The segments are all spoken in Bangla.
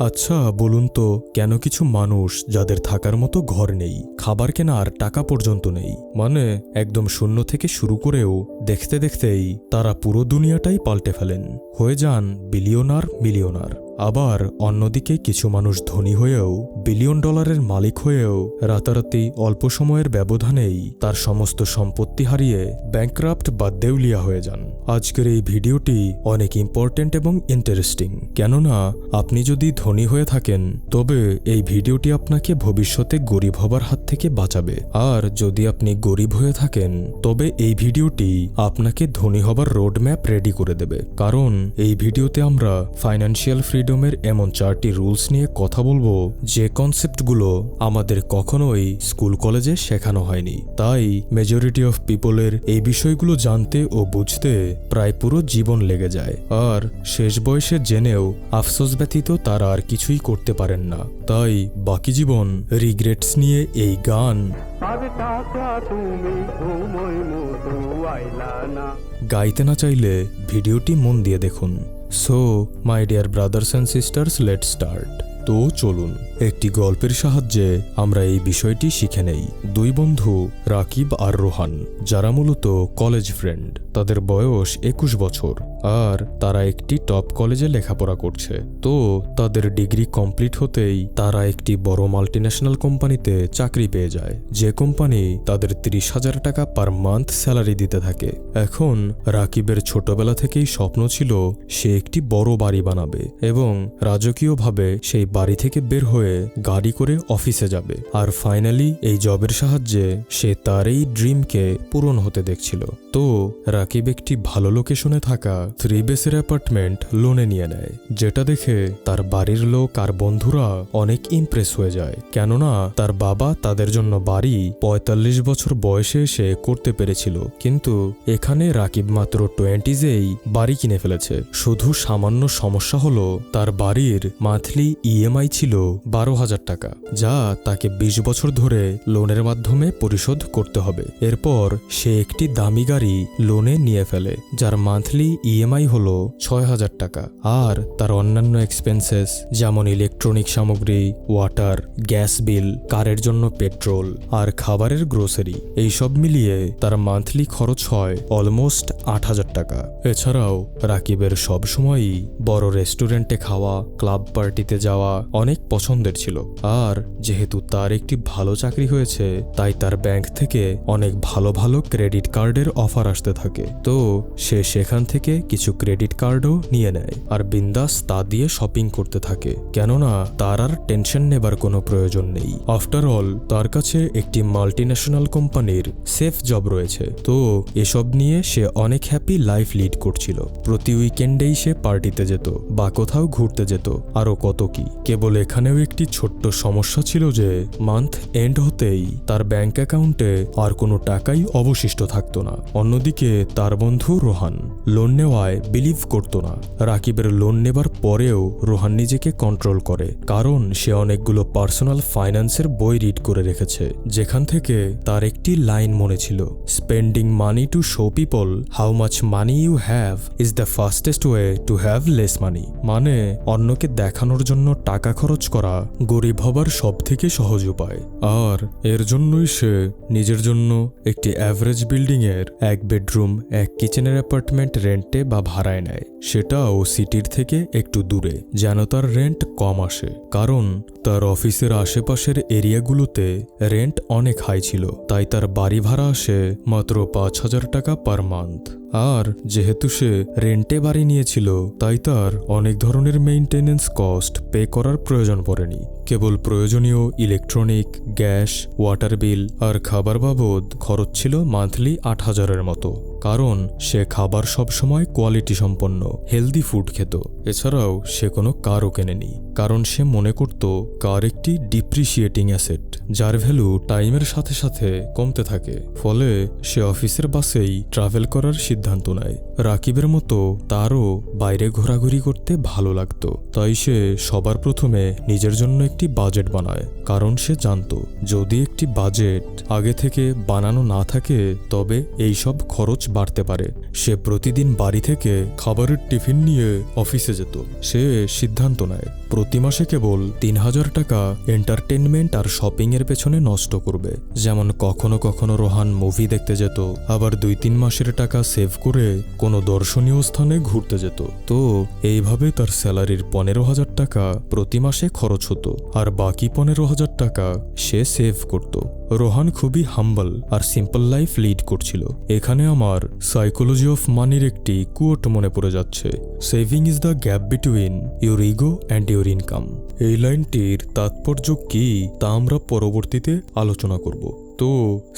আচ্ছা বলুন তো, কেন কিছু মানুষ যাদের থাকার মতো ঘর নেই, খাবার কেনার টাকা পর্যন্ত নেই, মানে একদম শূন্য থেকে শুরু করেও দেখতে দেখতেই তারা পুরো দুনিয়াটাই পাল্টে ফেলেন, হয়ে যান বিলিয়নার মিলিয়নার। আবার অন্যদিকে কিছু মানুষ ধনী হয়েও, বিলিয়ন ডলারের মালিক হয়েও রাতারাতি অল্প সময়ের ব্যবধানেই তার সমস্ত সম্পত্তি হারিয়ে ব্যাংকরাপ্ট বা দেউলিয়া হয়ে যান। আজকের এই ভিডিওটি অনেক ইম্পর্ট্যান্ট এবং ইন্টারেস্টিং, কেননা আপনি যদি ধনী হয়ে থাকেন তবে এই ভিডিওটি আপনাকে ভবিষ্যতে গরিব হবার হাত থেকে বাঁচাবে, আর যদি আপনি গরিব হয়ে থাকেন তবে এই ভিডিওটি আপনাকে ধনী হবার রোডম্যাপ রেডি করে দেবে। কারণ এই ভিডিওতে আমরা ফাইন্যান্সিয়াল ফ্রিডমের এমন 4টি রুলস নিয়ে কথা বলবো যে কনসেপ্টগুলো আমাদের কখনোই স্কুল কলেজে শেখানো হয়নি। তাই মেজরিটি অফ পিপলের এই বিষয়গুলো জানতে ও বুঝতে প্রায় পুরো জীবন লেগে যায়, আর শেষ বয়সে জেনেও আফসোস ব্যতীত তারা আর কিছুই করতে পারেন না। তাই বাকি জীবন রিগ্রেটস নিয়ে এই গান গাইতে না চাইলে ভিডিওটি মন দিয়ে দেখুন। So my dear brothers and sisters, let's start. তো চলুন একটি গল্পের সাহায্যে আমরা এই বিষয়টি শিখে নেই। দুই বন্ধু রাকিব আর রোহান, যারা মূলত কলেজ ফ্রেন্ড। তাদের বয়স 21 বছর, আর তারা একটি টপ কলেজে লেখাপড়া করছে। তো তাদের ডিগ্রি কমপ্লিট হতেই তারা একটি বড় মাল্টিন্যাশনাল কোম্পানিতে চাকরি পেয়ে যায়, যে কোম্পানি তাদের 30,000 টাকা পার মান্থ স্যালারি দিতে থাকে। এখন রাকিবের ছোটবেলা থেকেই স্বপ্ন ছিল সে একটি বড় বাড়ি বানাবে এবং রাজকীয়ভাবে সেই বাড়ি থেকে বের হয়ে গাড়ি করে অফিসে যাবে। আর ফাইনালি এই জবের সাহায্যে সে তার এই ড্রিমকে পূরণ হতে দেখছিল। তো রাকিব একটি ভালো লোকেশনে থাকা 3 বেসের অ্যাপার্টমেন্ট লোনে নিয়ে নেয়, যেটা দেখে তার বাড়ির লোক আর বন্ধুরা অনেক ইমপ্রেস হয়ে যায়, কেননা তার বাবা তাদের জন্য বাড়ি 45 বছর বয়সে এসে করতে পেরেছিল। কিন্তু এখানে রাকিব মাত্র 20s-এই বাড়ি কিনে ফেলেছে। শুধু সামান্য সমস্যা হলো তার বাড়ির মান্থলি ইএমআই ছিল 12,000 টাকা, যা তাকে 20 বছর ধরে লোনের মাধ্যমে পরিশোধ করতে হবে। এরপর সে একটি দামি গাড়ি লোনে নিয়ে ফেলে, যার মান্থলি ইএমআই হলো 6,000 টাকা। আর তার অন্যান্য এক্সপেন্সেস যেমন ইলেকট্রনিক সামগ্রী, ওয়াটার, গ্যাস বিল, কারের জন্য পেট্রোল আর খাবারের গ্রোসারি, এইসব মিলিয়ে তার মান্থলি খরচ হয় অলমোস্ট 8,000 টাকা। এছাড়াও রাকিবের সবসময়ই বড় রেস্টুরেন্টে খাওয়া, ক্লাব পার্টিতে যাওয়া অনেক পছন্দের ছিল। আর যেহেতু তার একটি ভালো চাকরি হয়েছে, তাই তার ব্যাংক থেকে অনেক ভালো ভালো ক্রেডিট কার্ডের অফার আসতে থাকে। তো সে সেখান থেকে কিছু ক্রেডিট কার্ডও নিয়ে নেয় আর বিন্দাস তা দিয়ে শপিং করতে থাকে, কেননা তার আর টেনশন নেবার কোনো প্রয়োজন নেই। আফটার অল তার কাছে একটি মাল্টিন্যাশনাল কোম্পানির সেফ জব রয়েছে। তো এসব নিয়ে সে অনেক হ্যাপি লাইফ লিড করছিল। প্রতি উইকেন্ডেই সে পার্টিতে যেত বা কোথাও ঘুরতে যেত, আরো কত কি। কেবল এখানেও একটি ছোট্ট সমস্যা ছিল যে মান্থ এন্ড হতেই তার ব্যাংক অ্যাকাউন্টে আর কোনো টাকাই অবশিষ্ট থাকতো না। অন্যদিকে তার বন্ধু রোহান লোন নেওয়ায় বিলিভ করত না। রাকিবের লোন নেবার পরেও রোহান নিজেকে কন্ট্রোল করে, কারণ সে অনেকগুলো পার্সোনাল ফাইন্যান্সের বই রিড করে রেখেছে, যেখান থেকে তার একটি লাইন মনে ছিল, spending money to show people how much money you have is the fastest way to have less money. মানে অন্যকে দেখানোর জন্য টাকা খরচ করা গরিব হবার সব থেকে সহজ উপায়। আর এর জন্যই সে নিজের জন্য একটি অ্যাভারেজ বিল্ডিং এর 1 বেডরুম 1 কিচেনের অ্যাপার্টমেন্ট রেন্টে বা ভাড়ায় নেয়, সেটাও সিটির থেকে একটু দূরে, যেন তার রেন্ট কম আসে। কারণ তার অফিসের আশেপাশের এরিয়াগুলোতে রেন্ট অনেক হাই ছিল, তাই তার বাড়ি ভাড়া আসে মাত্র 5,000 টাকা পার মান্থ। আর যেহেতু সে রেন্টে বাড়ি নিয়েছিল, তাই তার অনেক ধরনের মেইনটেনেন্স কস্ট পে করার প্রয়োজন পড়েনি। কেবল প্রয়োজনীয় ইলেকট্রনিক, গ্যাস, ওয়াটার বিল আর খাবার বাবদ খরচ ছিল মান্থলি 8,000-এর মতো। কারণ সে খাবার সবসময় কোয়ালিটি সম্পন্ন হেলদি ফুড খেত। এছাড়াও সে কোনো কারও কেনেনি, কারণ সে মনে করত কার একটি ডিপ্রিসিয়েটিং অ্যাসেট, যার ভ্যালু টাইমের সাথে সাথে কমতে থাকে। ফলে সে অফিসের বাসেই ট্রাভেল করার সিদ্ধান্ত নেয়। রাকিবের মতো তারও বাইরে ঘোরাঘুরি করতে ভালো লাগতো, তাই সে সবার প্রথমে নিজের জন্য একটি বাজেট বানায়। কারণ সে জানত যদি একটি বাজেট আগে থেকে বানানো না থাকে তবে এই সব খরচ বাড়তে পারে। সে প্রতিদিন বাড়ি থেকে খাবারের টিফিন নিয়ে অফিসে যেত। সে সিদ্ধান্ত নেয় প্রতি মাসে কেবল ৩,০০০ টাকা এন্টারটেনমেন্ট আর শপিংয়ের পেছনে নষ্ট করবে। যেমন কখনো কখনো রোহান মুভি দেখতে যেত, আবার ২-৩ মাসের টাকা সেভ করে কোনো দর্শনীয় স্থানে ঘুরতে যেত। তো এইভাবে তার স্যালারির ১৫,০০০ টাকা প্রতি মাসে খরচ হতো, আর বাকি ১৫,০০০ টাকা সে সেভ করত। রোহান খুবই হাম্বল আর সিম্পল লাইফ লিড করছিল। এখানে আমার সাইকোলজি অফ মানির একটি কোট মনে পড়ে যাচ্ছে, saving is the gap between your ego and your income. এই লাইনটির তাৎপর্য কি তা আমরা পরবর্তীতে আলোচনা করব। তো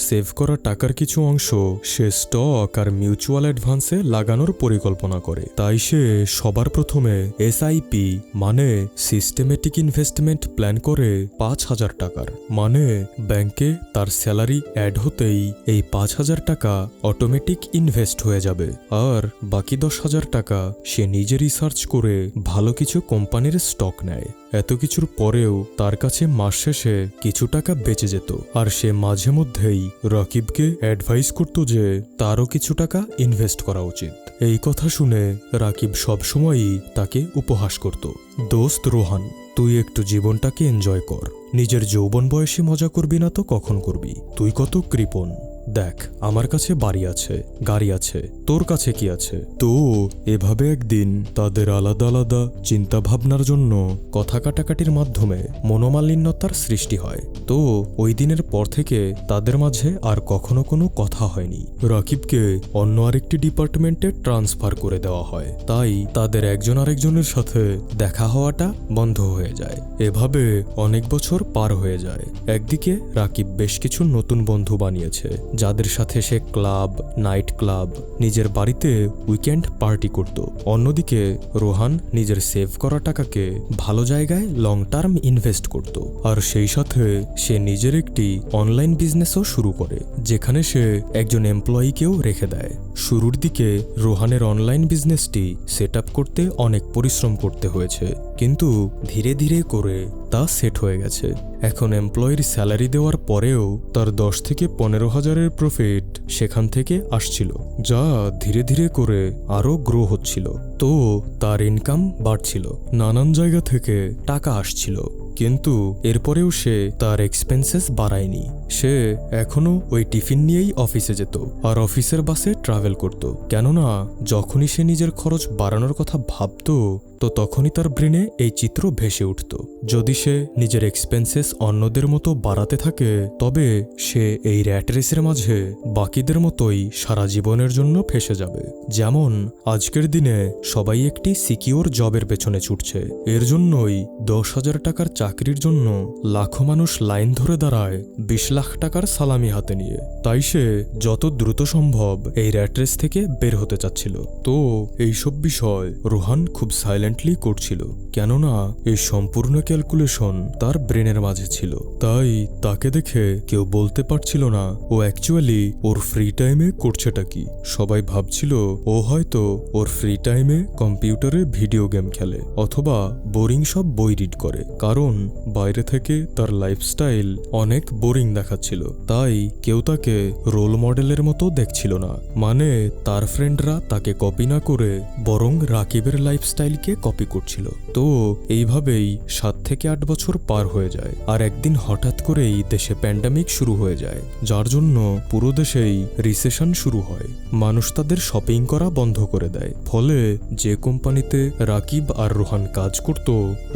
সেভ করা টাকার কিছু অংশ সে স্টক আর মিউচুয়াল অ্যাডভান্সে লাগানোর পরিকল্পনা করে। তাই সে সবার প্রথমে এসআইপি মানে সিস্টেমেটিক ইনভেস্টমেন্ট প্ল্যান করে ৫,০০০ টাকার। মানে ব্যাংকে তার স্যালারি অ্যাড হতেই এই ৫,০০০ টাকা অটোমেটিক ইনভেস্ট হয়ে যাবে, আর বাকি ১০,০০০ টাকা সে নিজে রিসার্চ করে ভালো কিছু কোম্পানির স্টক নেয়। এত কিছুর পরেও তার কাছে মাস শেষে কিছু টাকা বেঁচে যেত, আর সে মাঝে মধ্যেই রাকিবকে অ্যাডভাইস করত যে তারও কিছু টাকা ইনভেস্ট করা উচিত। এই কথা শুনে রাকিব সবসময়ই তাকে উপহাস করত, দোস্ত রোহান, তুই একটু জীবনটাকে এনজয় কর, নিজের যৌবন বয়সে মজা করবি না তো কখন করবি? তুই কত কৃপণ, দেখ আমার কাছে বাড়ি আছে, গাড়ি আছে, তোর কাছে কি আছে? তো এভাবে একদিন তাদের আলাদা আলাদা চিন্তা ভাবনার জন্য কথা কাটাকাটির মাধ্যমে মনোমালিন্যতার সৃষ্টি হয়। তো ওই দিনের পর থেকে তাদের মাঝে আর কখনো কোনো কথা হয়নি। রাকিবকে অন্য আরেকটি ডিপার্টমেন্টে ট্রান্সফার করে দেওয়া হয়, তাই তাদের একজন আরেকজনের সাথে দেখা হওয়াটা বন্ধ হয়ে যায়। এভাবে অনেক বছর পার হয়ে যায়। একদিকে রাকিব বেশ কিছু নতুন বন্ধু বানিয়েছে, যাদের সাথে সে ক্লাব, নাইট ক্লাব, নিজের বাড়িতে উইকেন্ড পার্টি করত। অন্যদিকে রোহান নিজের সেভ করা টাকাকে ভালো জায়গায় লং টার্ম ইনভেস্ট করত, আর সেই সাথে সে নিজের একটি অনলাইন বিজনেসও শুরু করে, যেখানে সে একজন এমপ্লয়িকেও রেখে দেয়। শুরুর দিকে রোহানের অনলাইন বিজনেসটি সেট আপ করতে অনেক পরিশ্রম করতে হয়েছে, কিন্তু ধীরে ধীরে করে তা সেট হয়ে গেছে। এখন এমপ্লয়ির স্যালারি দেওয়ার পরেও তার ১০ থেকে ১৫,০০০-এর প্রফিট সেখান থেকে আসছিল, যা ধীরে ধীরে করে আরও গ্রো হচ্ছিল। তো তার ইনকাম বাড়ছিল, নানান জায়গা থেকে টাকা আসছিল, কিন্তু এরপরেও সে তার এক্সপেন্সেস বাড়ায়নি। সে এখনো ওই টিফিন নিয়েই অফিসে যেত আর অফিসের বাসে ট্রাভেল করত, কেননা যখনই সে নিজের খরচ বাড়ানোর কথা ভাবত তো তখনই তার ব্রেনে এই চিত্র ভেসে উঠত, যদি সে নিজের এক্সপেন্সেস অন্যদের মতো বাড়াতে থাকে তবে সে এই র্যাট রেসের মাঝে বাকিদের মতোই সারা জীবনের জন্য ফেসে যাবে। যেমন আজকের দিনে সবাই একটি সিকিউর জবের পেছনে ছুটছে, এর জন্যই ১০,০০০ টাকার চাকরির জন্য লাখো মানুষ লাইন ধরে দাঁড়ায় ২০ লাখ টাকার সালামি হাতে নিয়ে। তাই সে যত দ্রুত সম্ভব এই র্যাট রেস থেকে বের হতে চাচ্ছিল। তো এইসব বিষয় রোহান খুব সাইলেন্টলি করছিল, কেননা এই সম্পূর্ণ ক্যালকুলেশন তার ব্রেনের মাঝে ছিল। তাই তাকে দেখে কেউ বলতে পারছিল না ও অ্যাকচুয়ালি ওর ফ্রি টাইমে করছেটা কি। সবাই ভাবছিল ও হয়তো ওর ফ্রি টাইমে কম্পিউটারে ভিডিও গেম খেলে অথবা বোরিং সব বই রিড করে, কারণ বাইরে থেকে তার লাইফস্টাইল অনেক বোরিং দেখাচ্ছিল। তাই কেউ তাকে রোল মডেলের মতো দেখছিল না, মানে তার ফ্রেন্ডরা তাকে কপি না করে বরং রাকিবের লাইফস্টাইলকে কপি করছিল। তো এইভাবেই ৭ থেকে ৮ বছর পার হয়ে যায়, আর একদিন হঠাৎ করেই দেশে প্যান্ডামিক শুরু হয়ে যায়, যার জন্য পুরো দেশেই রিসেশন শুরু হয়। মানুষ তাদের শপিং করা বন্ধ করে দেয়, ফলে যে কোম্পানিতে রাকিব আর রোহান কাজ করত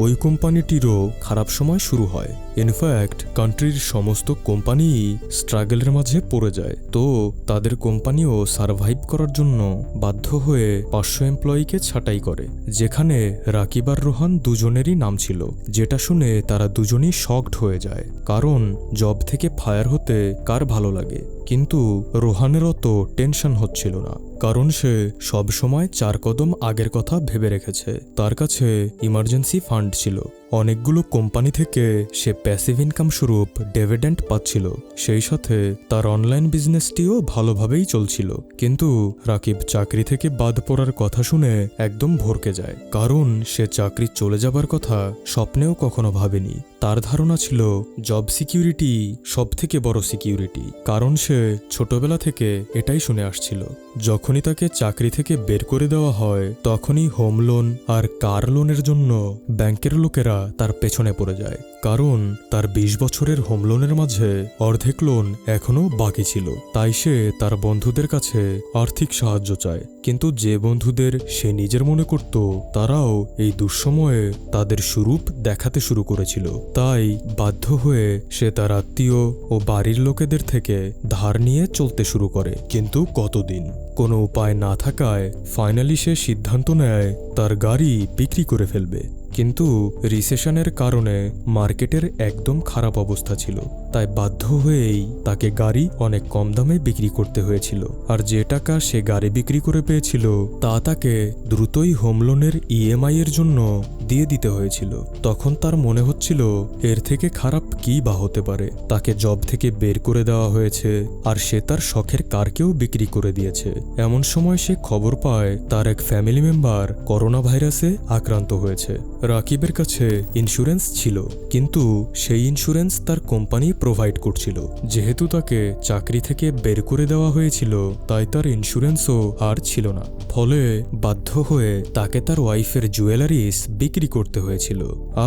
ওই কোম্পানিটিরও খারাপ সময় শুরু হয়। ইনফ্যাক্ট কান্ট্রির সমস্ত কোম্পানিই স্ট্রাগলের মাঝে পড়ে যায়। তো তাদের কোম্পানিও সারভাইভ করার জন্য বাধ্য হয়ে ৫০০ এমপ্লয়িকে ছাঁটাই করে, যেখানে রাকিব আর রোহান দুজনেরই নাম ছিল, যেটা শুনে তারা দুজনেই শকড হয়ে যায়, কারণ জব থেকে ফায়ার হতে কার ভালো লাগে। কিন্তু রোহানের অত টেনশন হচ্ছিল না, কারণ সে সব সময় ৪ কদম আগের কথা ভেবে রেখেছে। তার কাছে ইমার্জেন্সি ফান্ড ছিল, অনেকগুলো কোম্পানি থেকে সে প্যাসিভ ইনকাম স্বরূপ ডিভিডেন্ড পাচ্ছিল, সেই সাথে তার অনলাইন বিজনেসটিও ভালোভাবেই চলছিল। কিন্তু রাকিব চাকরি থেকে বাদ পড়ার কথা শুনে একদম ভরকে যায়, কারণ সে চাকরি চলে যাবার কথা স্বপ্নেও কখনো ভাবেনি। তার ধারণা ছিল জব সিকিউরিটি সব থেকে বড় সিকিউরিটি, কারণ সে ছোটবেলা থেকে এটাই শুনে আসছিল। যখনই তাকে চাকরি থেকে বের করে দেওয়া হয় তখনই হোম লোন আর কার লোনের জন্য ব্যাংকের লোকেরা তার পেছনে পড়ে যায়, কারণ তার 20 বছরের হোম লোনের মাঝে অর্ধেক লোন এখনও বাকি ছিল। তাই সে তার বন্ধুদের কাছে আর্থিক সাহায্য চায়, কিন্তু যে বন্ধুদের সে নিজের মনে করত তারাও এই দুঃসময়ে তাদের স্বরূপ দেখাতে শুরু করেছিল। তাই বাধ্য হয়ে সে তার আত্মীয় ও বাড়ির লোকেদের থেকে ধার নিয়ে চলতে শুরু করে। কিন্তু কতদিন? কোনো উপায় না থাকায় ফাইনালি সে সিদ্ধান্ত নেয় তার গাড়ি বিক্রি করে ফেলবে। কিন্তু রিসেশনের কারণে মার্কেটের একদম খারাপ অবস্থা ছিল, তাই বাধ্য হয়েই তাকে গাড়ি অনেক কম দামে বিক্রি করতে হয়েছিল। আর যে টাকা সে গাড়ি বিক্রি করে পেয়েছিল তা তাকে দ্রুতই হোম লোনের ইএমআই এর জন্য দিয়ে দিতে হয়েছিল। তখন তার মনে হচ্ছিল এর থেকে খারাপ কি বা হতে পারে। তাকে জব থেকে বের করে দেওয়া হয়েছে, আর সে তার শখের কারকেও বিক্রি করে দিয়েছে। এমন সময় সে খবর পায় তার এক ফ্যামিলি মেম্বার করোনা ভাইরাসে আক্রান্ত হয়েছে। রাকিবের কাছে ইন্স্যুরেন্স ছিল, কিন্তু সেই ইন্স্যুরেন্স তার কোম্পানি প্রোভাইড করছিল। যেহেতু তাকে চাকরি থেকে বের করে দেওয়া হয়েছিল, তাই তার ইন্স্যুরেন্সও আর ছিল না। ফলে বাধ্য হয়ে তাকে তার ওয়াইফের জুয়েলারিস বিক্রি করতে হয়েছিল।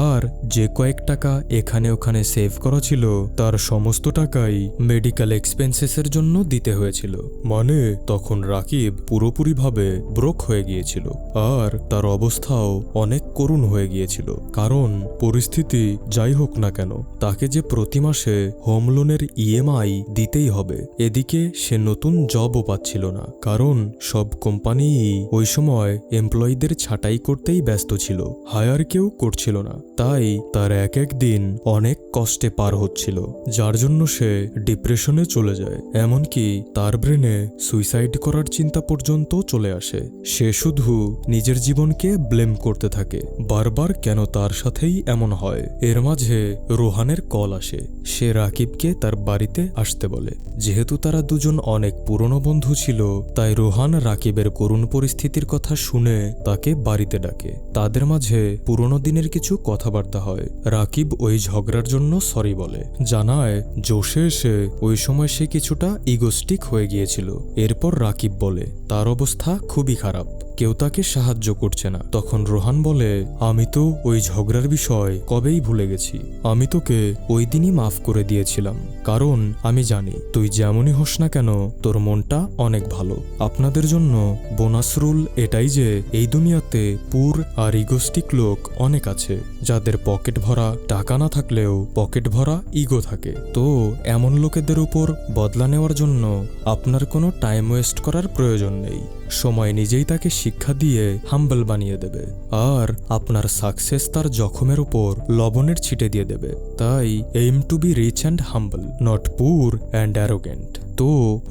আর যে কয়েক টাকা এখানে ওখানে সেভ করা ছিল, তার সমস্ত টাকাই মেডিকেল এক্সপেন্সেসের জন্য দিতে হয়েছিল। মানে তখন রাকিব পুরোপুরিভাবে ব্রোক হয়ে গিয়েছিল, আর তার অবস্থাও অনেক করুণ হয়ে গিয়েছিল। কারণ পরিস্থিতি যাই হোক না কেন, তাকে যে প্রতি মাসে হোম লোনের ইএমআই দিতেই হবে। এদিকে সে নতুন জবও পাচ্ছিল না, কারণ সব কোম্পানিই ওই সময় এমপ্লয়ীদের ছাঁটাই করতেই ব্যস্ত ছিল, হায়ার কেউ করছিল না। তাই তার এক এক দিন অনেক কষ্টে পার হচ্ছিল, যার জন্য সে ডিপ্রেশনে চলে যায়। এমনকি তার ব্রেনে সুইসাইড করার চিন্তা পর্যন্ত চলে আসে। সে শুধু নিজের জীবনকে ব্লেম করতে থাকে, বারবার কেন তার সাথেই এমন হয়। এর মাঝে রোহানের কল আসে। সে রাকিবকে তার বাড়িতে আসতে বলে। যেহেতু তারা দুজন অনেক পুরনো বন্ধু ছিল, তাই রোহান রাকিবের করুণ পরিস্থিতির কথা শুনে তাকে বাড়িতে ডাকে। তাদের মাঝে পুরনো দিনের কিছু কথাবার্তা হয়। রাকিব ওই ঝগড়ার জন্য সরি বলে, জানায় জোশে এসে ওই সময় সে কিছুটা ইগোস্টিক হয়ে গিয়েছিল। এরপর রাকিব বলে তার অবস্থা খুবই খারাপ, কেউ তাকে সাহায্য করছে না। তখন রোহান বলে, আমি তো ওই ঝগড়ার বিষয় কবেই ভুলে গেছি। আমি তোকে ওই দিনই মাফ করে দিয়েছিলাম, কারণ আমি জানি তুই যেমনই হোস না কেন তোর মনটা অনেক ভালো। আপনাদের জন্য বোনাস রুল এটাই যে এই দুনিয়াতে পুর আর ইগোস্টিক লোক অনেক আছে, যাদের পকেট ভরা টাকা না থাকলেও পকেট ভরা ইগো থাকে। তো এমন লোকেদের উপর বদলা নেওয়ার জন্য আপনার কোনো টাইম ওয়েস্ট করার প্রয়োজন নেই। সময় নিজেই তাকে শিক্ষা দিয়ে হাম্বল বানিয়ে দেবে, আর আপনার সাকসেস তার জখমের উপর লবণের ছিটে দিয়ে দেবে। তাই aim to be rich and humble, not poor and arrogant. তো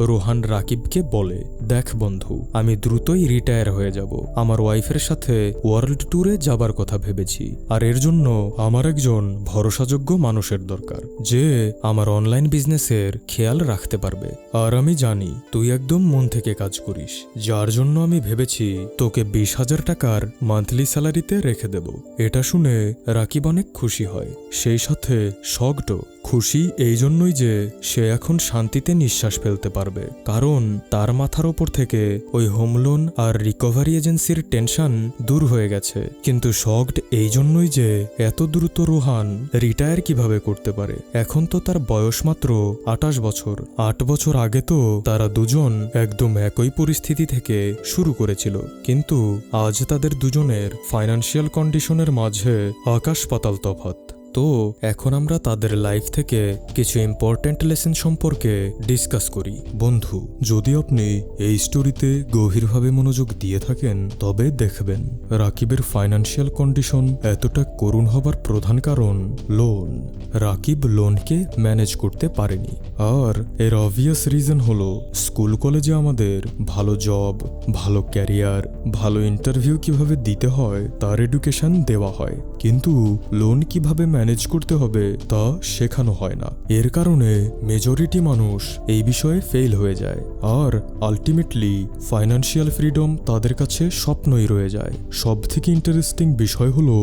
রোহান রাকিবকে বলে, দেখ বন্ধু, আমি দ্রুতই রিটায়ার হয়ে যাব। আমার ওয়াইফের সাথে ওয়ার্ল্ড ট্যুরে যাবার কথা ভেবেছি, আর এর জন্য আমার একজন ভরসাযোগ্য মানুষের দরকার, যে আমার অনলাইন বিজনেসের খেয়াল রাখতে পারবে। আর আমি জানি তুই একদম মন থেকে কাজ করিস, যার জন্য আমি ভেবেছি তোকে 20,000 টাকার মান্থলি স্যালারিতে রেখে দেব। এটা শুনে রাকিব অনেক খুশি হয়, সেই সাথে শকডও। খুশি এই জন্যই যে সে এখন শান্তিতে নিঃশ্বাস ফেলতে পারবে, কারণ তার মাথার ওপর থেকে ওই হোম লোন আর রিকভারি এজেন্সির টেনশন দূর হয়ে গেছে। কিন্তু শকড এই জন্যই যে এত দ্রুত রোহান রিটায়ার কিভাবে করতে পারে। এখন তো তার বয়স মাত্র 28 বছর। 8 বছর আগে তো তারা দুজন একদম একই পরিস্থিতি থেকে শুরু করেছিল, কিন্তু আজ তাদের দুজনের ফাইন্যান্সিয়াল কন্ডিশনের মাঝে আকাশ পাতাল তফাৎ। তো এখন আমরা তাদের লাইফ থেকে কিছু ইম্পর্ট্যান্ট লেসন সম্পর্কে ডিসকাস করি। বন্ধু, যদি আপনি এই স্টোরিতে গভীরভাবে মনোযোগ দিয়ে থাকেন, তবে দেখবেন রাকিবের ফাইন্যান্সিয়াল কন্ডিশন এতটা করুণ হবার প্রধান কারণ লোন। রাকিব লোনকে ম্যানেজ করতে পারেনি, আর এর অবভিয়াস রিজন হলো স্কুল কলেজে আমাদের ভালো জব, ভালো ক্যারিয়ার, ভালো ইন্টারভিউ কিভাবে দিতে হয় তার এডুকেশন দেওয়া হয়, কিন্তু লোন কিভাবে ম্যানেজ করতে হবে তা শেখানো হয় না। এর কারণে মেজরিটি মানুষ এই বিষয়ে ফেল হয়ে যায়, আর আলটিমেটলি ফাইন্যান্সিয়াল ফ্রিডম তাদের কাছে স্বপ্নই রয়ে যায়। সবথেকে ইন্টারেস্টিং বিষয় হলো,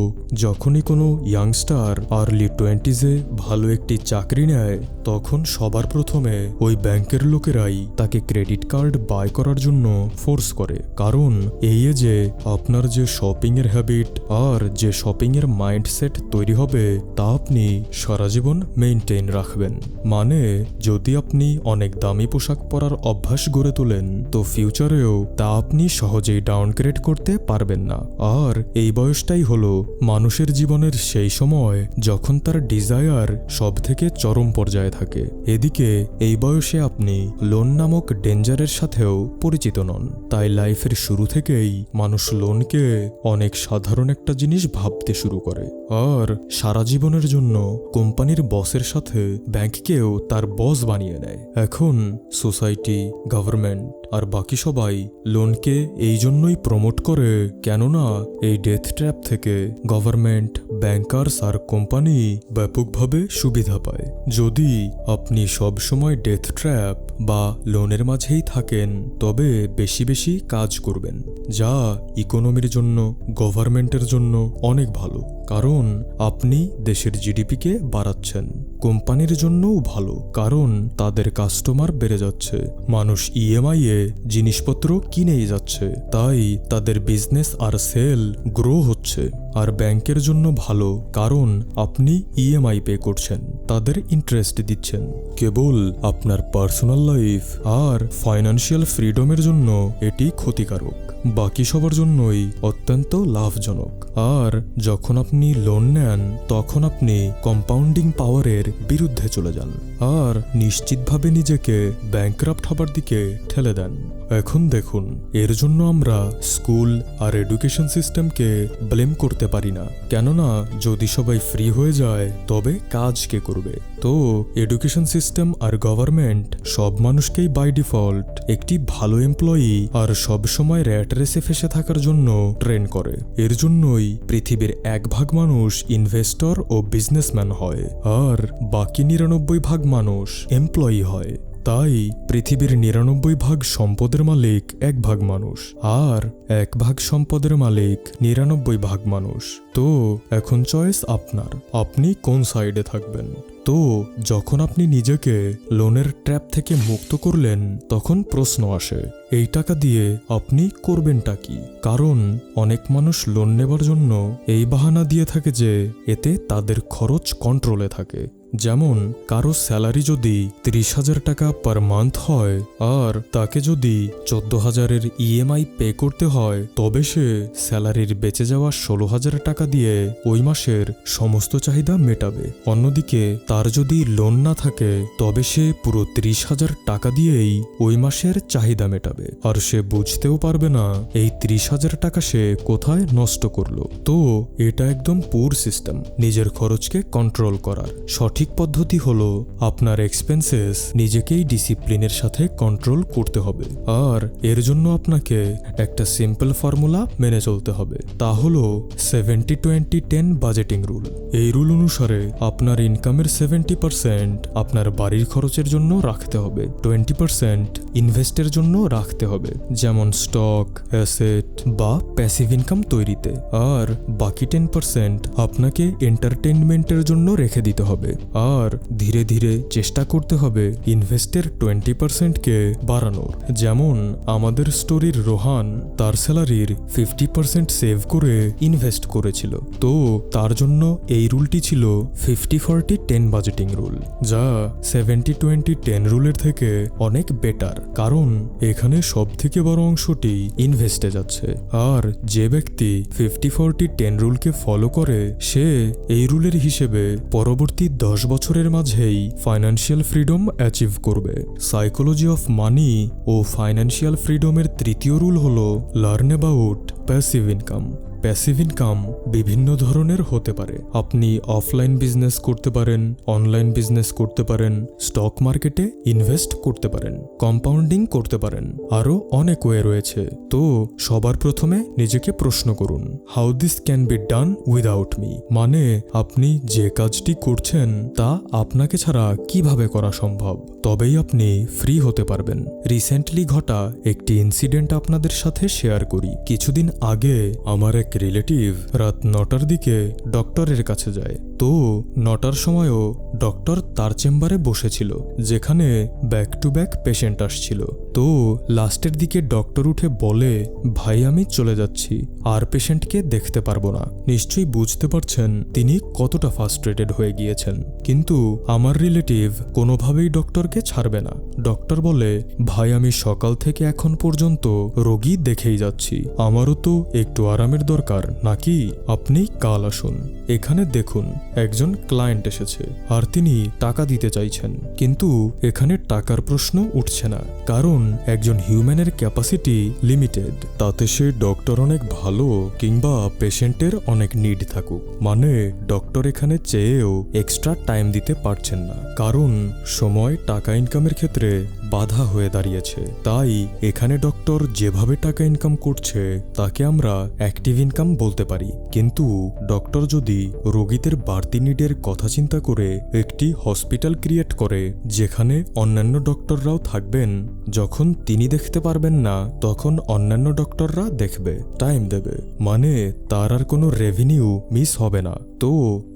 যখনই কোনো ইয়াংস্টার আর্লি 20s-এ ভালো একটি চাকরি নেয়, তখন সবার প্রথমে ওই ব্যাংকের লোকেরাই তাকে ক্রেডিট কার্ড বাই করার জন্য ফোর্স করে। কারণ এই এজে আপনার যে শপিং এর হ্যাবিট আর যে শপিং এর মাইন্ডসেট তৈরি হবে তা আপনি সারা জীবন মেইনটেইন রাখবেন। মানে যদি আপনি অনেক দামি পোশাক পরার অভ্যাস গড়ে তোলেন তো ফিউচারেও তা আপনি সহজেই ডাউনগ্রেড করতে পারবেন না। আর এই বয়সটাই হলো মানুষের জীবনের সেই সময় যখন তার ডিজায়ার সব থেকে চরম পর্যায়ে থাকে। এদিকে এই বয়সে আপনি লোন নামক ডেঞ্জারের সাথেও পরিচিত নন। তাই লাইফের শুরু থেকেই মানুষ লোনকে অনেক সাধারণ একটা জিনিস ভাবতে শুরু করে। আর সারা জীবনের জন্য কোম্পানির বসের সাথে ব্যাংককেও তার বস বানিয়ে নেয়। এখন সোসাইটি, গভর্নমেন্ট আর বাকি সবাই লোনকে এই জন্যই প্রমোট করে, কেননা এই ডেথ ট্র্যাপ থেকে গভর্নমেন্ট, ব্যাংকার্স আর কোম্পানি ব্যাপকভাবে সুবিধা পায়। যদি আপনি সব সময় ডেথ ট্র্যাপ বা লোনের মাঝেই থাকেন তবে বেশি বেশি কাজ করবেন, যা ইকোনমির জন্য, গভর্নমেন্টের জন্য অনেক ভালো। কারণ আপনি দেশের জিডিপিকে বাড়াচ্ছেন। কোম্পানির জন্যও ভালো, কারণ তাদের কাস্টমার বেড়ে যাচ্ছে, মানুষ ইএমআই এ জিনিসপত্র কিনেই যাচ্ছে, তাই তাদের বিজনেস আর সেল গ্রো হচ্ছে। আর ব্যাংকের জন্য ভালো, কারণ আপনি ইএমআই পে করছেন, তাদের ইন্টারেস্ট দিচ্ছেন। কেবল আপনার পার্সোনাল লাইফ আর ফাইন্যান্সিয়াল ফ্রিডমের জন্য এটি ক্ষতিকারক, বাকি সবার জন্যই অত্যন্ত লাভজনক। আর যখন আপনি লোন নেন তখন আপনি কম্পাউন্ডিং পাওয়ারের বিরুদ্ধে চলে যান আর নিশ্চিতভাবে নিজেকে ব্যাংকরাপ্ট হবার দিকে ঠেলে দেন। এখন দেখুন, এর জন্য আমরা স্কুল আর এডুকেশন সিস্টেমকে ব্লেম করতে পারি না, কেননা যদি সবাই ফ্রি হয়ে যায় তবে কাজ কে করবে? তো এডুকেশন সিস্টেম আর গভর্নমেন্ট সব মানুষকেই বাই ডিফল্ট একটি ভালো এমপ্লয়ি আর সব সময় র্যাট রেসে ফেসে থাকার জন্য ট্রেন করে। এর জন্যই পৃথিবীর 1% মানুষ ইনভেস্টর ও বিজনেসম্যান হয় আর বাকি 99% মানুষ এমপ্লয়ি হয়। তাই পৃথিবীর 99% সম্পদের মালিক 1% মানুষ আর 1% সম্পদের মালিক 99% মানুষ। তো এখন চয়েস আপনার, আপনি কোন সাইডে থাকবেন। তো যখন আপনি নিজেকে লোনের ট্র্যাপ থেকে মুক্ত করলেন তখন প্রশ্ন আসে, এই টাকা দিয়ে আপনি করবেনটা কি? কারণ অনেক মানুষ লোন নেবার জন্য এই বাহানা দিয়ে থাকে যে এতে তাদের খরচ কন্ট্রোলে থাকে। যেমন কারো স্যালারি যদি 30,000 টাকা পার মান্থ হয় আর তাকে যদি 14,000-এর ইএমআই পে করতে হয়, তবে সে স্যালারির বেঁচে যাওয়া 16,000 টাকা দিয়ে ওই মাসের সমস্ত চাহিদা মেটাবে। অন্যদিকে তার যদি লোন না থাকে তবে সে পুরো 30,000 টাকা দিয়েই ওই মাসের চাহিদা মেটাবে, আর সে বুঝতেও পারবে না এই 30,000 টাকা সে কোথায় নষ্ট করলো। তো এটা একদম পুর সিস্টেম নিজের খরচকে কন্ট্রোল করার। সঠিক পদ্ধতি হলো আপনার এক্সপেন্সেস নিজেকেই ডিসিপ্লিনের সাথে কন্ট্রোল করতে হবে। আর এর জন্য আপনাকে একটা সিম্পল ফর্মুলা মেনে চলতে হবে, তা হলো 70-20-10 বাজেটিং রুল। এই রুল অনুসারে আপনার ইনকামের 70% আপনার বাড়ির খরচের জন্য রাখতে হবে, 20% ইনভেস্টের জন্য রাখতে হবে, যেমন স্টক, অ্যাসেট বা প্যাসিভ ইনকাম তৈরিতে, আর বাকি 10% আপনাকে এন্টারটেইনমেন্টের জন্য রেখে দিতে হবে। আর ধীরে ধীরে চেষ্টা করতে হবে ইনভেস্টের 20%কে বাড়ানোর। যেমন আমাদের স্টোরির রোহান তার স্যালারির 50% সেভ করে ইনভেস্ট করেছিল। তো তার জন্য এই রুলটি ছিল 50-40-10 বাজেটিং রুল, যা 70-20-10 রুলের থেকে অনেক বেটার, কারণ এখানে সব থেকে বড় অংশটি ইনভেস্টে যাচ্ছে। আর যে ব্যক্তি 50-40-10 রুলকে ফলো করে সে এই রুলের হিসেবে পরবর্তী 10 বছরের মাঝেই ফাইন্যান্সিয়াল ফ্রিডম অ্যাচিভ করবে। সাইকোলজি অফ মানি ও ফাইন্যান্সিয়াল ফ্রিডমের তৃতীয় রুল হলো learn about passive income. Passive income বিভিন্ন ধরনের হতে পারে। আপনি অফলাইন বিজনেস করতে পারেন, অনলাইন বিজনেস করতে পারেন, স্টক মার্কেটে ইনভেস্ট করতে পারেন, কম্পাউন্ডিং করতে পারেন, আরও অনেক ওয়ে রয়েছে। তো সবার প্রথমে নিজেকে প্রশ্ন করুন, how this can be done without me? মানে আপনি যে কাজটি করছেন তা আপনাকে ছাড়া কিভাবে করা সম্ভব? তবেই আপনি ফ্রি হতে পারবেন। রিসেন্টলি ঘটা একটি ইনসিডেন্ট আপনাদের সাথে শেয়ার করি। কিছুদিন আগে আমার এক রিলেটিভ রাত 9টার দিকে ডক্টরের কাছে যায়। তো 9টার সময়ও ডক্টর তার চেম্বারে বসেছিল, যেখানে ব্যাক টু ব্যাক পেশেন্ট আসছিল। তো লাস্টের দিকে ডক্টর উঠে বলে, ভাই আমি চলে যাচ্ছি, আর পেশেন্টকে দেখতে পারবো না। নিশ্চয়ই বুঝতে পারছেন তিনি কতটা ফ্রাস্ট্রেটেড হয়ে গিয়েছেন। কিন্তু আমার রিলেটিভ কোনোভাবেই ডক্টরকে ছাড়বে না। ডক্টর বলে, ভাই আমি সকাল থেকে এখন পর্যন্ত রোগী দেখেই যাচ্ছি, আমারও তো একটু আরামের দরকার নাকি? আপনি কাল আসুন, এখানে দেখুন একজন ক্লায়েন্ট এসেছে আর তিনি টাকা দিতে চাইছেন, কিন্তু এখানে টাকার প্রশ্ন উঠছে না, কারণ একজন হিউম্যানের ক্যাপাসিটি লিমিটেড। তাতে সে ডক্টর অনেক ভালো কিংবা পেশেন্টের অনেক নিড থাকুক, মানে ডক্টর এখানে চেয়েও এক্সট্রা টাইম দিতে পারছেন না, কারণ সময় টাকা ইনকামের ক্ষেত্রে বাধা হয়ে দাঁড়িয়েছে। তাই এখানে ডক্টর যেভাবে টাকা ইনকাম করছে তাকে আমরা অ্যাক্টিভ ইনকাম বলতে পারি। কিন্তু ডক্টর যদি রোগীদের বাড়তি নিডের কথা চিন্তা করে একটি হসপিটাল ক্রিয়েট করে, যেখানে অন্যান্য ডক্টররাও থাকবেন, যখন তিনি দেখতে পারবেন না তখন অন্যান্য ডক্টররা দেখবে, টাইম দেবে, মানে তার আর কোনো রেভিনিউ মিস হবে না। তো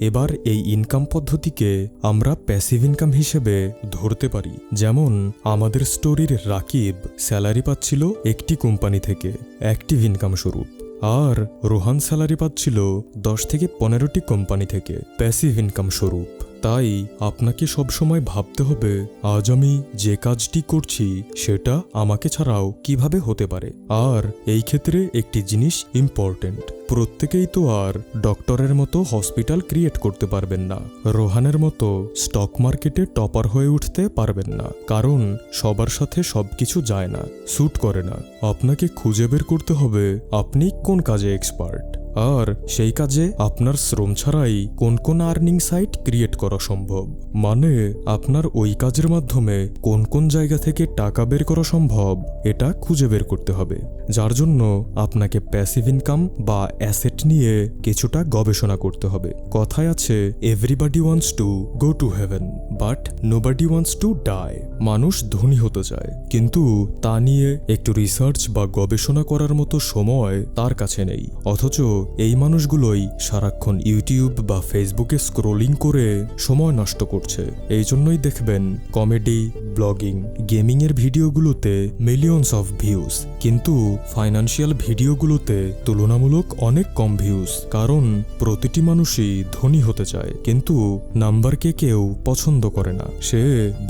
এবার এই ইনকাম পদ্ধতিকে আমরা প্যাসিভ ইনকাম হিসেবে ধরতে পারি। যেমন আমাদের স্টোরির রাকিব স্যালারি পাচ্ছিল একটি কোম্পানি থেকে অ্যাক্টিভ ইনকাম স্বরূপ, আর রোহান স্যালারি পাচ্ছিল 10 থেকে 15টি কোম্পানি থেকে প্যাসিভ ইনকাম স্বরূপ। তাই আপনাকে সবসময় ভাবতে হবে, আজ আমি যে কাজটি করছি সেটা আমাকে ছাড়াও কিভাবে হতে পারে। আর এই ক্ষেত্রে একটি জিনিস ইম্পর্টেন্ট, প্রত্যেকেই তো আর ডক্টরের মতো হসপিটাল ক্রিয়েট করতে পারবেন না, রোহানের মতো স্টক মার্কেটে টপার হয়ে উঠতে পারবেন না, কারণ সবার সাথে সবকিছু যায় না, স্যুট করে না। আপনাকে খুঁজে বের করতে হবে আপনি কোন কাজে এক্সপার্ট, আর সেই কাজে আপনার শ্রম ছাড়াই কোন কোন আর্নিং সাইট ক্রিয়েট করা সম্ভব, মানে আপনার ওই কাজের মাধ্যমে কোন কোন জায়গা থেকে টাকা বের করা সম্ভব এটা খুঁজে বের করতে হবে। যার জন্য আপনাকে প্যাসিভ ইনকাম বা অ্যাসেট নিয়ে কিছুটা গবেষণা করতে হবে। কথায় আছে, everybody wants to go to heaven but nobody wants to die. মানুষ ধনী হতে চায়, কিন্তু তা নিয়ে একটু রিসার্চ বা গবেষণা করার মতো সময় তার কাছে নেই। অথচ এই মানুষগুলোই সারাক্ষণ ইউটিউব বা ফেসবুকে স্ক্রোলিং করে সময় নষ্ট করছে। এই জন্যই দেখবেন কমেডি, ব্লগিং, গেমিং এর ভিডিওগুলোতে মিলিয়নস অফ ভিউজ, কিন্তু ফাইন্যান্সিয়াল ভিডিওগুলোতে তুলনামূলক অনেক কম ভিউজ, কারণ প্রতিটি মানুষই ধনী হতে চায়, কিন্তু নাম্বারকে কেউ পছন্দ করে না। সে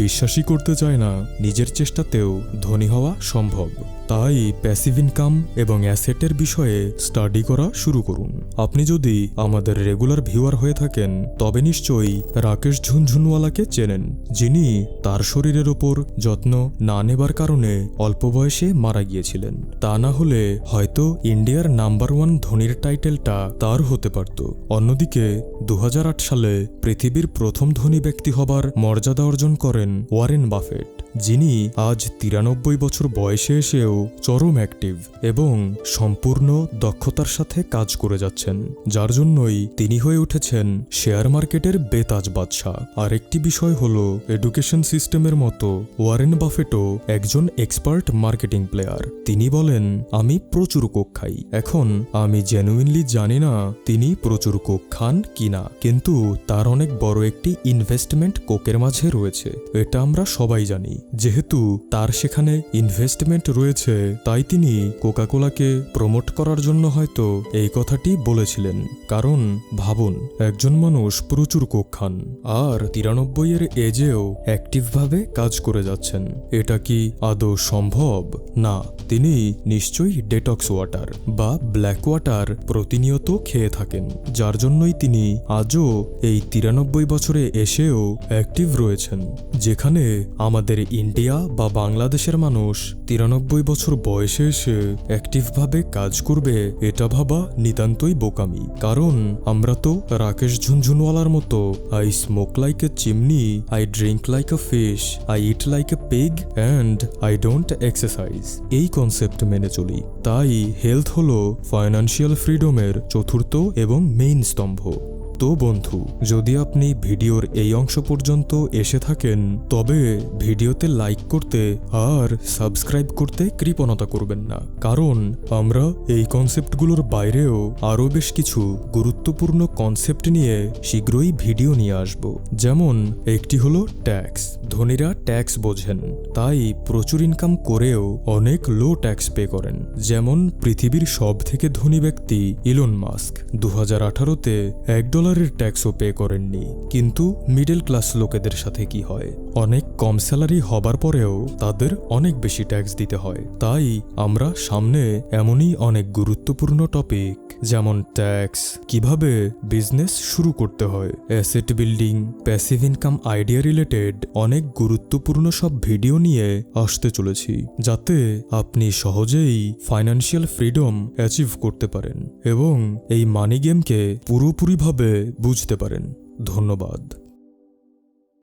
বিশ্বাসই করতে চায় না নিজের চেষ্টাতেও ধনী হওয়া সম্ভব। তাই প্যাসিভ ইনকাম এবং অ্যাসেটের বিষয়ে স্টাডি করা শুরু করুন। আপনি যদি আমাদের রেগুলার ভিউয়ার হয়ে থাকেন তবে নিশ্চয়ই রাকেশ ঝুনঝুনওয়ালাকে চেনেন, যিনি তার শরীরের ওপর যত্ন না নেবার কারণে অল্প বয়সে মারা গিয়েছিলেন। তা না হলে হয়তো ইন্ডিয়ার নাম্বার 1 ধনীর টাইটেলটা তার হতে পারত। অন্যদিকে 2008 সালে পৃথিবীর প্রথম ধনী ব্যক্তি হবার মর্যাদা অর্জন করেন ওয়ারেন বাফেট, যিনি আজ 93 বছর বয়সে এসেও চরম অ্যাক্টিভ এবং সম্পূর্ণ দক্ষতার সাথে কাজ করে যাচ্ছেন, যার জন্যই তিনি হয়ে উঠেছেন শেয়ার মার্কেটের বেতাজ বাদশাহ। আরেকটি বিষয় হলো, এডুকেশন সিস্টেমের মতো ওয়ারেন বাফেটও একজন এক্সপার্ট মার্কেটিং প্লেয়ার। তিনি বলেন, আমি প্রচুর কোক খাই। এখন আমি জেনুইনলি জানি না তিনি প্রচুর কোক খান কিনা, কিন্তু তার অনেক বড় একটি ইনভেস্টমেন্ট কোকের মাঝে রয়েছে, এটা আমরা সবাই জানি। যেহেতু তার সেখানে ইনভেস্টমেন্ট রয়েছে, তাই তিনি কোকাকোলাকে প্রমোট করার জন্য হয়তো এই কথাটি বলেছিলেন। কারণ ভাবুন, একজন মানুষ প্রচুর কোক খান আর 93 এর এজেও অ্যাক্টিভভাবে কাজ করে যাচ্ছেন, এটা কি আদৌ সম্ভব? না, তিনি নিশ্চয়ই ডেটক্স ওয়াটার বা ব্ল্যাক ওয়াটার প্রতিনিয়ত খেয়ে থাকেন, যার জন্যই তিনি আজও এই 93 বছরে এসেও অ্যাক্টিভ রয়েছেন। যেখানে আমাদের ইন্ডিয়া বা বাংলাদেশের মানুষ 93 বছর বয়সে এসে অ্যাক্টিভভাবে কাজ করবে, এটা ভাবা নিতান্তই বোকামি। কারণ আমরা তো রাকেশ ঝুনঝুনওয়ালার মতো I smoke like a chimney, I drink like a fish, I it like a pig and I don't exercise এই কনসেপ্ট মেনে চলি। তাই হেলথ হলো ফাইন্যান্সিয়াল ফ্রিডমের চতুর্থ এবং মেইন স্তম্ভ। তো বন্ধু, যদি আপনি ভিডিওর এই অংশ পর্যন্ত এসে থাকেন তবে ভিডিওতে লাইক করতে আর সাবস্ক্রাইব করতে কৃপণতা করবেন না, কারণ আমরা এই কনসেপ্টগুলোর বাইরেও আরও বেশ কিছু গুরুত্বপূর্ণ কনসেপ্ট নিয়ে শীঘ্রই ভিডিও নিয়ে আসব। যেমন একটি হলো ট্যাক্স। ধনীরা ট্যাক্স বোঝেন, তাই প্রচুর ইনকাম করেও অনেক লো ট্যাক্স পে করেন। যেমন পৃথিবীর সব থেকে ধনী ব্যক্তি ইলন মাস্ক 2018-তে $1 ট্যাক্সও পে করেননি। কিন্তু মিডল ক্লাস লোকেদের সাথে কি হয়? অনেক কম স্যালারি হবার পরেও তাদের অনেক বেশি ট্যাক্স দিতে হয়। তাই আমরা সামনে এমনই অনেক গুরুত্বপূর্ণ টপিক, যেমন ট্যাক্স, কিভাবে বিজনেস শুরু করতে হয়, asset building, passive income idea related অনেক গুরুত্বপূর্ণ সব ভিডিও নিয়ে আসতে চলেছি, যাতে আপনি সহজেই ফাইন্যান্সিয়াল ফ্রিডম অ্যাচিভ করতে পারেন এবং এই মানি গেমকে পুরোপুরিভাবে বুঝতে পারেন। ধন্যবাদ।